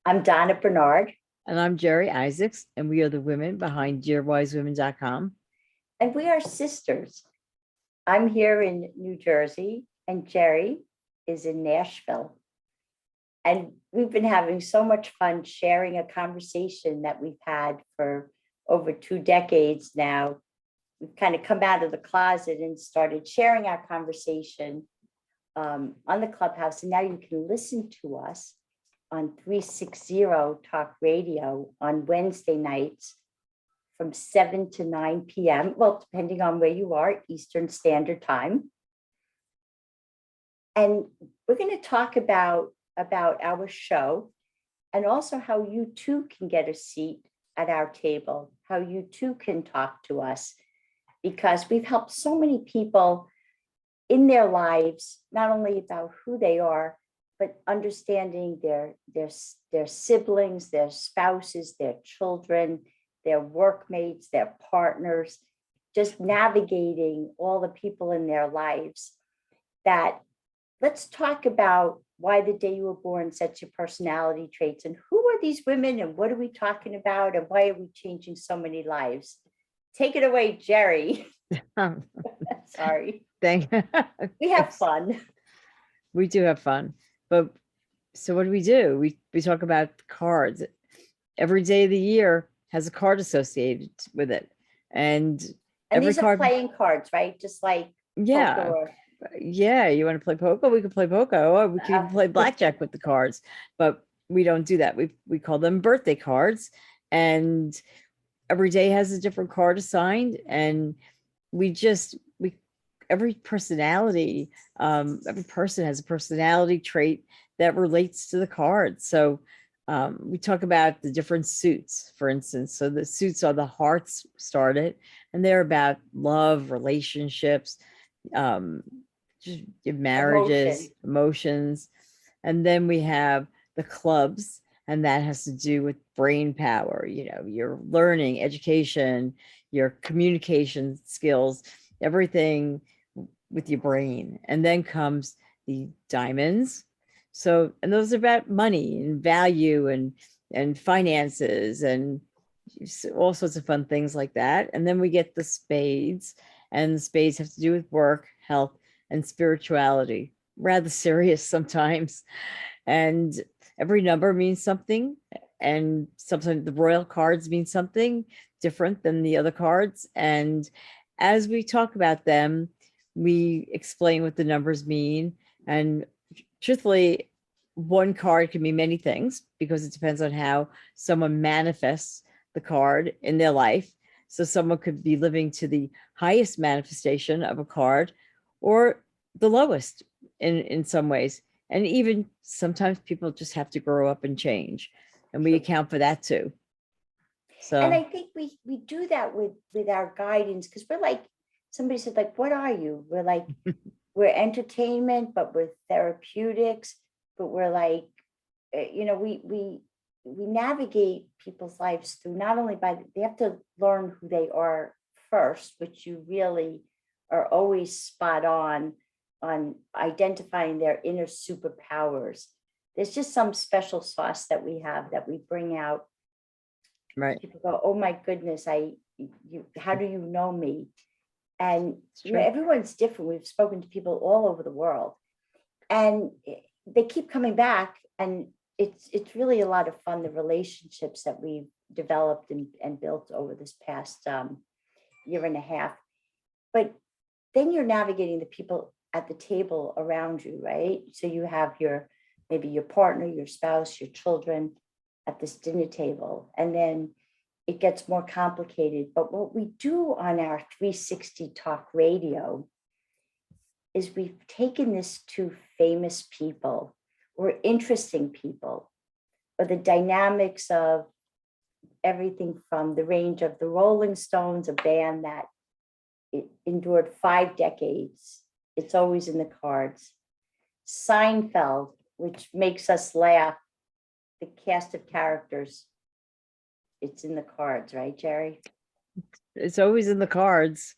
I'm Donna Bernard, And I'm Jeri Isaacs, and we are the women behind dearwisewomen.com. and we are sisters. I'm here in New Jersey, and Jeri is in Nashville. And we've been having so much fun sharing a conversation that we've had for over 2 decades now. We've kind of come out of the closet and started sharing our conversation on the Clubhouse. And now you can listen to us on 360 Talk Radio on Wednesday nights from 7 to 9 p.m. Well, depending on where you are, Eastern Standard Time. And we're going to talk about our show and also how you too can get a seat at our table, how you too can talk to us, because we've helped so many people in their lives, not only about who they are, but understanding their siblings, their spouses, their children, their workmates, their partners, just navigating all the people in their lives. That let's talk about why the day you were born sets your personality traits, and who are these women, and what are we talking about, and why are we changing so many lives? Take it away, Jeri. Sorry. We have fun. We do have fun. But so what do? We talk about cards. Every day of the year has a card associated with it. And every these are playing cards, right? Just like yeah. Yeah, you want to play poker? We could play poker, or we can play blackjack with the cards, but we don't do that. We call them birthday cards, and every day has a different card assigned, and every personality, every person has a personality trait that relates to the card. So we talk about the different suits, for instance. So the suits are the hearts started, and they're about love, relationships, just marriages, emotions. And then we have the clubs, and that has to do with brain power, your learning, education, your communication skills, everything with your brain. And then comes the diamonds. So, and those are about money and value and finances and all sorts of fun things like that. And then we get the spades, and the spades have to do with work, health, and spirituality. Rather serious sometimes. And every number means something. And sometimes the royal cards mean something different than the other cards. And as we talk about them, we explain what the numbers mean. And truthfully, one card can mean many things because it depends on how someone manifests the card in their life. So someone could be living to the highest manifestation of a card or the lowest in some ways. And even sometimes people just have to grow up and change, and we account for that too. So, and I think we do that with our guidance, because we're like, somebody said, like, what are you? We're like, we're entertainment, but we're therapeutics, but we're like, we navigate people's lives through not only they have to learn who they are first, which you really are always spot on identifying their inner superpowers. There's just some special sauce that we have that we bring out. Right. People go, oh my goodness, how do you know me? And everyone's different. We've spoken to people all over the world, and they keep coming back, and it's really a lot of fun, the relationships that we've developed and built over this past year and a half. But then you're navigating the people at the table around you, right? So you have maybe your partner, your spouse, your children at this dinner table, and then it gets more complicated. But what we do on our 360 Talk Radio is we've taken this to famous people or interesting people, or the dynamics of everything from the range of the Rolling Stones, a band that it endured 5 decades. It's always in the cards. Seinfeld, which makes us laugh, the cast of characters, it's in the cards, right, Jeri? It's always in the cards.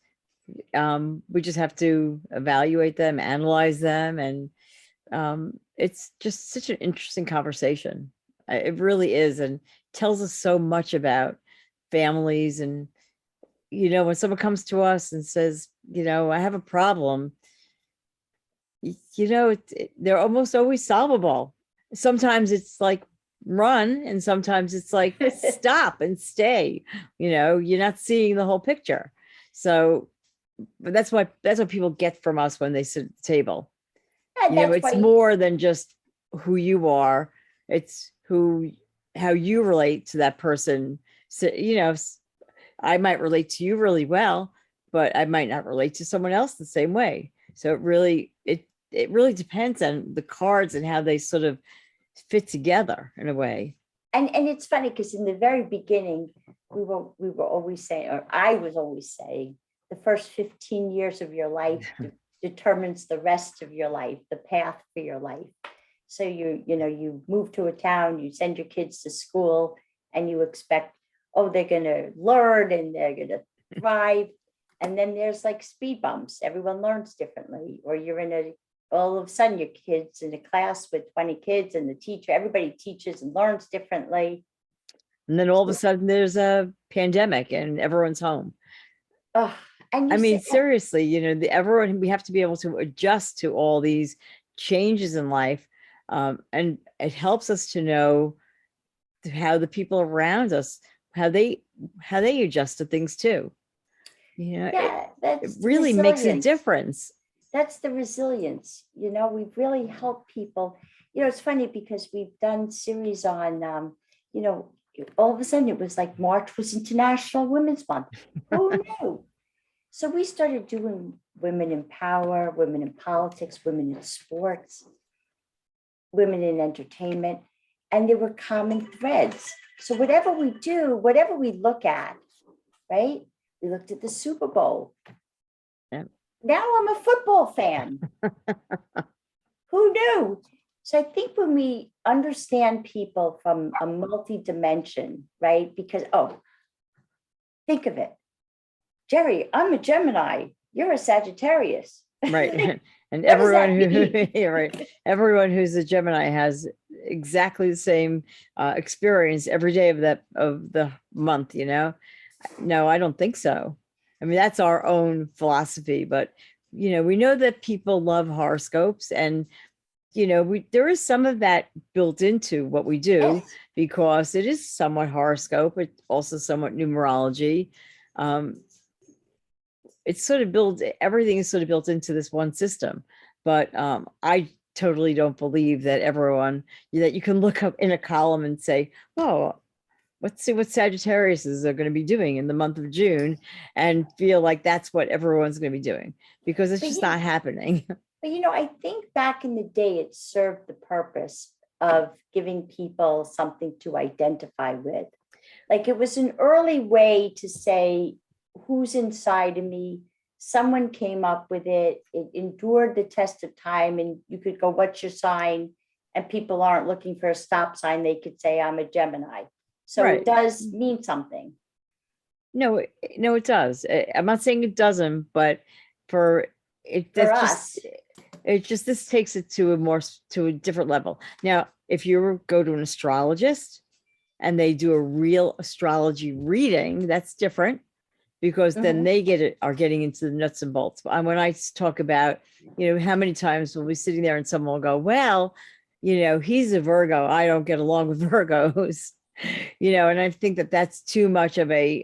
We just have to evaluate them, analyze them, and it's just such an interesting conversation. It really is, and tells us so much about families. And, when someone comes to us and says, I have a problem, they're almost always solvable. Sometimes it's like run, and sometimes it's like stop and stay. You're not seeing the whole picture. So, but that's what people get from us when they sit at the table. And that's It's why, more than just who you are. It's how you relate to that person. So, I might relate to you really well, but I might not relate to someone else the same way. So it really depends on the cards and how they sort of fit together in a way. and it's funny because in the very beginning, we were always saying, or I was always saying, the first 15 years of your life determines the rest of your life, the path for your life. So you move to a town, you send your kids to school, and you expect, oh, they're going to learn and they're going to thrive. And then there's like speed bumps. Everyone learns differently. Or all of a sudden your kid's in a class with 20 kids, and the teacher, everybody teaches and learns differently. And then all of a sudden there's a pandemic and everyone's home. Oh, and I mean, seriously, everyone, we have to be able to adjust to all these changes in life. And it helps us to know how the people around us, how they adjust to things too. It really makes a difference. That's the resilience. We've really helped people. It's funny because we've done series on, all of a sudden it was like March was International Women's Month. Who knew? So we started doing women in power, women in politics, women in sports, women in entertainment, and there were common threads. So whatever we do, whatever we look at, right? We looked at the Super Bowl. Yeah. Now I'm a football fan. Who knew? So I think when we understand people from a multi-dimension, right? Because, think of it. Jeri, I'm a Gemini. You're a Sagittarius. Right. And everyone who's a Gemini has exactly the same experience every day of the month, No, I don't think so. I mean, that's our own philosophy, but we know that people love horoscopes, and there is some of that built into what we do. Yes. Because it is somewhat horoscope, it's also somewhat numerology. It's sort of everything is sort of built into this one system. But I totally don't believe that that you can look up in a column and say, oh, let's see what Sagittarius are going to be doing in the month of June, and feel like that's what everyone's going to be doing, because it's just not happening. But I think back in the day, it served the purpose of giving people something to identify with. Like, it was an early way to say, who's inside of me? Someone came up with it. It endured the test of time, and you could go, what's your sign? And people aren't looking for a stop sign. They could say, I'm a Gemini. So right. It does mean something. No, it does. I'm not saying it doesn't, but for us, this takes it to a different level. Now, if you go to an astrologist and they do a real astrology reading, that's different, because then they are getting into the nuts and bolts. When I talk about, how many times we'll be sitting there and someone will go, well, he's a Virgo, I don't get along with Virgos. And I think that that's too much of a,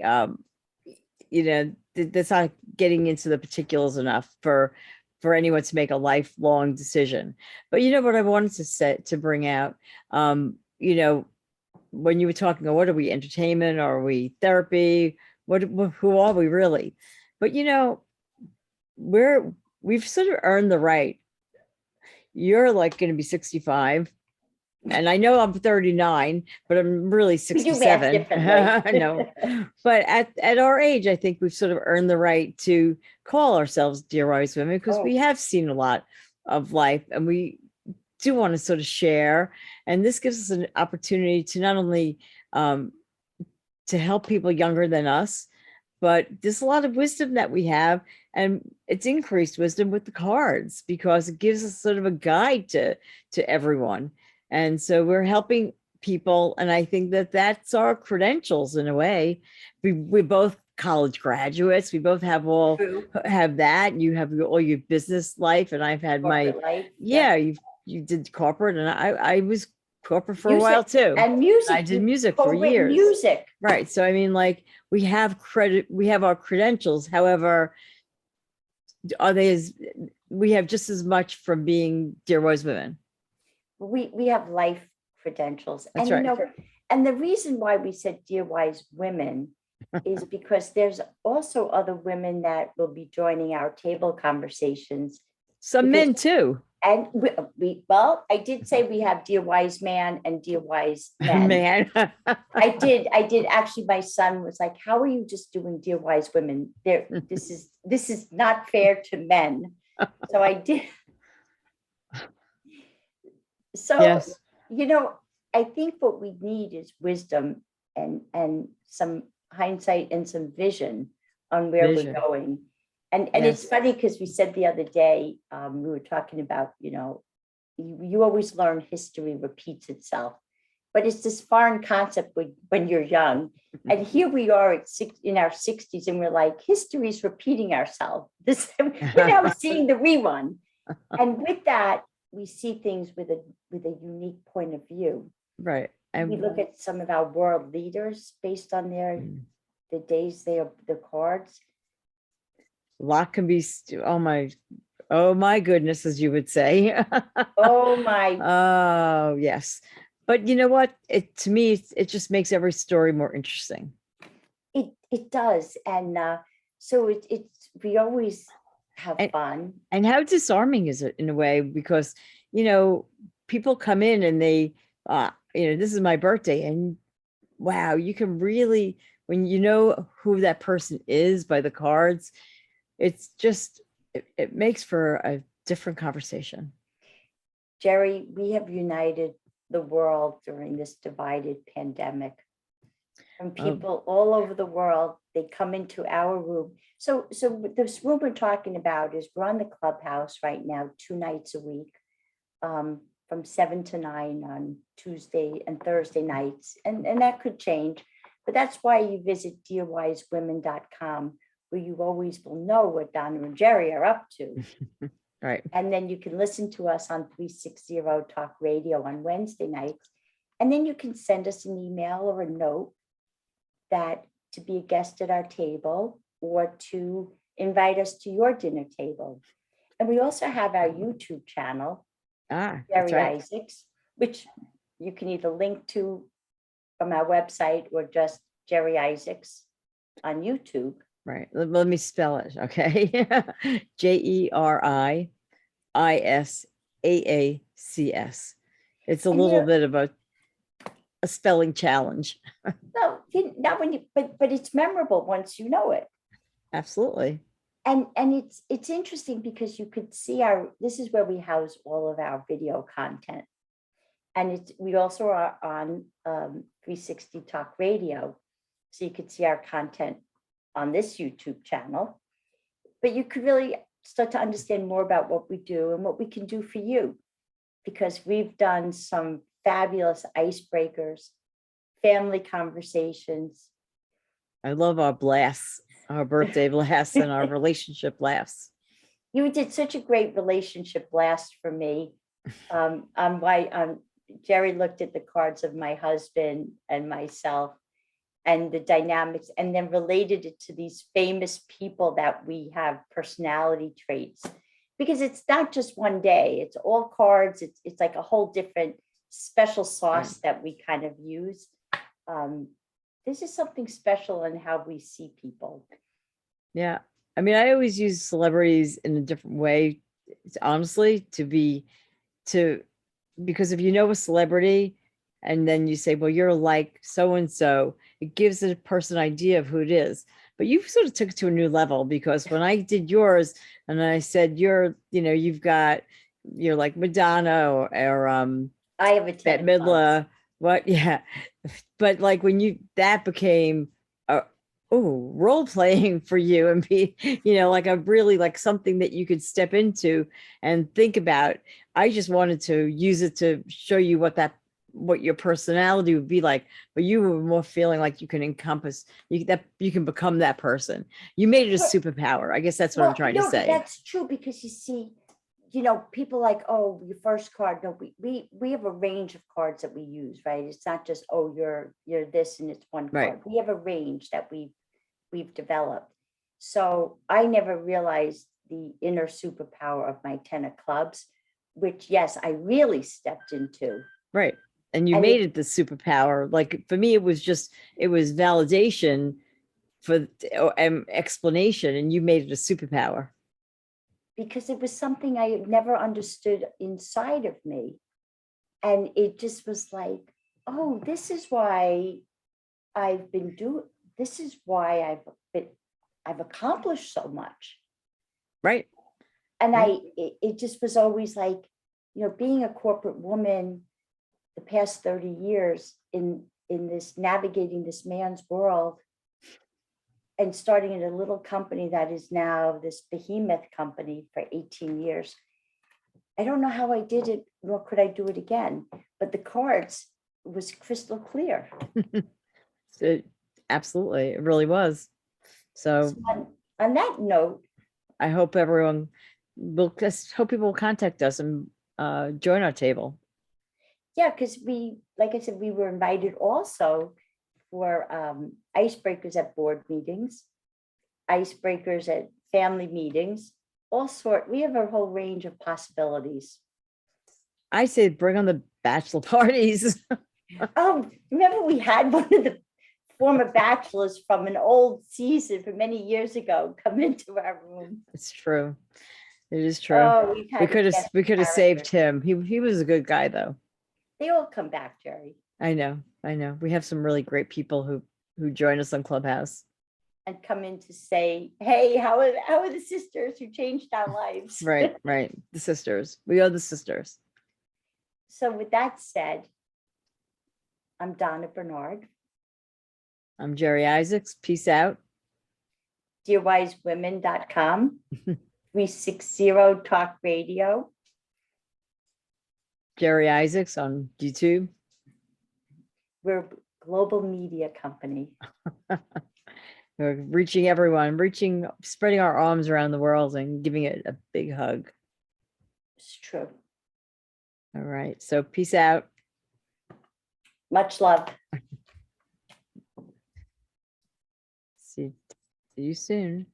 that's not getting into the particulars enough for anyone to make a lifelong decision. But what I wanted to bring out, when you were talking, what are we, entertainment, or are we therapy? Who are we really? But we've sort of earned the right. You're like going to be 65. And I know I'm 39, but I'm really 67. No, but at our age, I think we've sort of earned the right to call ourselves Dear Wise Women, because we have seen a lot of life, and we do want to sort of share. And this gives us an opportunity to not only to help people younger than us, but there's a lot of wisdom that we have, and it's increased wisdom with the cards, because it gives us sort of a guide to everyone. And so we're helping people. And I think that that's our credentials in a way. We're both college graduates. We both have True. have that. You have all your business life, and I've had my, Corporate life. yeah, you did corporate, and I was corporate for a Music while too. and I music. did You've music for co-written years. music. Right. So I mean, like, we have credit, we have our credentials. However, are they as, we have just as much from being Dear Wise Women. We have life credentials. That's and right. And the reason why we said Dear Wise Women is because there's also other women that will be joining our table conversations. Some men too. And well, I did say we have Dear Wise Man and Dear Wise Men. Man. I did actually. My son was like, how are you just doing Dear Wise Women? This is not fair to men. So I did. So, yes. I think what we need is wisdom and some hindsight and some vision on where we're going. And it's funny because we said the other day, we were talking about, you always learn history repeats itself, but it's this foreign concept when you're young. And here we are in our 60s, and we're like, history is repeating ourselves. We're now seeing the rerun. And with that, we see things with a unique point of view. Right. And we look at some of our world leaders based on the days the cards. A lot can be, oh my goodness, as you would say. Oh my. Oh yes. But you know what? To me, it just makes every story more interesting. It does. And so we always have fun. And how disarming is it in a way? Because, people come in and they, this is my birthday, and wow, you can really, when you know who that person is by the cards, it's just, it makes for a different conversation. Jeri, we have united the world during this divided pandemic. And people all over the world, they come into our room. So this room we're talking about is, we're on the Clubhouse right now, 2 nights a week, from 7 to 9 on Tuesday and Thursday nights. And that could change, but that's why you visit dearwisewomen.com, where you always will know what Donna and Jeri are up to. Right. And then you can listen to us on 360 Talk Radio on Wednesday nights. And then you can send us an email or a note to be a guest at our table, or to invite us to your dinner table. And we also have our YouTube channel, Jeri Isaacs, which you can either link to from our website or just Jeri Isaacs on YouTube. Right. Let me spell it. Okay. JeriIsaacs. It's a little bit of a spelling challenge. No, not when you, but it's memorable once you know it. Absolutely. And it's interesting because you could see this is where we house all of our video content. And we also are on 360 Talk Radio. So you could see our content on this YouTube channel, but you could really start to understand more about what we do and what we can do for you, because we've done some fabulous icebreakers, family conversations. I love our blasts, our birthday blasts, and our relationship blasts. You did such a great relationship blast for me. Jeri looked at the cards of my husband and myself and the dynamics, and then related it to these famous people that we have personality traits, because it's not just one day, it's all cards. It's like a whole different special sauce that we kind of use. This is something special in how we see people. Yeah. I mean, I always use celebrities in a different way, honestly, because if you know a celebrity and then you say, well, you're like so-and-so, it gives a person an idea of who it is. But you sort of took it to a new level, because when I did yours and I said, you're like Madonna or I have a Bette Midler, what? Yeah. But like when that became role playing for you, and be, like a really like something that you could step into and think about. I just wanted to use it to show you what that what your personality would be like, but you were more feeling like you can encompass that you can become that person. You made it a But- superpower. I guess that's what I'm trying to no, but say. that's true because you see, people like, oh, your first card. No, we have a range of cards that we use, right? It's not just, oh, you're this and it's one Right. card. We have a range that we've developed. So I never realized the inner superpower of my 10 of clubs, which yes, I really stepped into. Right. And you And made it the superpower. Like for me, it was validation for explanation, and you made it a superpower. because it was something I had never understood inside of me. And it just was like, oh, this is why this is why I've accomplished so much. Right. And Right. it just was always like, being a corporate woman the past 30 years in this navigating this man's world and starting in a little company that is now this behemoth company for 18 years. I don't know how I did it, nor could I do it again, but the cards was crystal clear. Absolutely. It really was. So So on that note, I hope everyone will just hope people will contact us and join our table. yeah, because like I said, we were invited also for icebreakers at board meetings, icebreakers at family meetings, we have a whole range of possibilities. I say bring on the bachelor parties. Oh, remember we had one of the former bachelors from an old season from many years ago come into our room. It's true. It is true. Oh, We could have saved him. He was a good guy though. They all come back, Jeri. I know. We have some really great people who join us on Clubhouse. And come in to say, hey, how are the sisters who changed our lives? Right. The sisters. We are the sisters. So with that said, I'm Donna Bernard. I'm Jeri Isaacs. Peace out. DearWiseWomen.com, 360 Talk Radio. Jeri Isaacs on YouTube. We're a global media company. We're reaching everyone, spreading our arms around the world and giving it a big hug. It's true. All right. So peace out. Much love. See you soon.